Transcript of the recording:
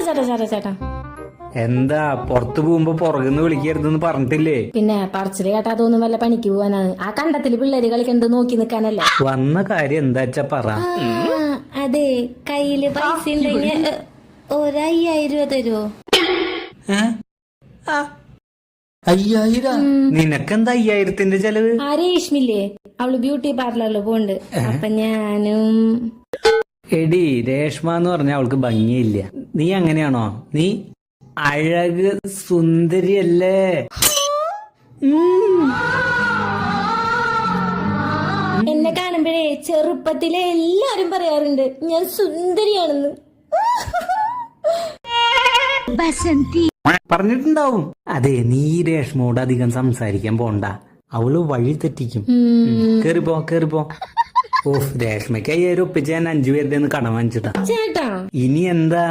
ചേട്ടാ. എന്താ പുറത്തു പോകുമ്പോ പുറകുന്ന് വിളിക്കരുതെന്ന് പറഞ്ഞിട്ടില്ലേ? പിന്നെ പറച്ചില് കേട്ടാ തോന്നും വല്ല പണിക്ക് പോവാനാണ്. ആ കണ്ടത്തില് പിള്ളേര് കളിക്കണ്ട് നോക്കി നിക്കാനല്ലേ. വന്ന കാര്യം എന്താച്ചാ പറ. അതെ, കയ്യില് പൈസ ഉണ്ടെങ്കിൽ 1,500 രൂപ തരുവോ? 5,000? നിനക്കെന്താ 5,000ന്റെ ചെലവ്? ആ രേഷ്മില്ലേ, അവള് ബ്യൂട്ടി പാർലറിൽ പോണ്ട്. അപ്പൊ ഞാനും. എടി, രേഷ്മ എന്ന് പറഞ്ഞ അവൾക്ക് ഭംഗിയില്ല. നീ അങ്ങനെയാണോ? നീ അഴക് സുന്ദരിയല്ലേ? എന്നെ കാണുമ്പോഴേ ചെറുപ്പത്തിലെ എല്ലാരും പറയാറുണ്ട് ഞാൻ സുന്ദരിയാണെന്ന്. പറഞ്ഞിട്ടുണ്ടാവും. അതെ, നീ രേഷ്മയോട് അധികം സംസാരിക്കാൻ പോണ്ട, അവള് വഴി തെറ്റിക്കും. കേറിപ്പോ. ഓഹ്, രേഷ്മയ്ക്ക് 5,000 ഒപ്പിച്ച് ഞാൻ 5 പേരുടെ കടം വാങ്ങിച്ചിട്ടാ. ചേട്ടാ ഇനി എന്താ?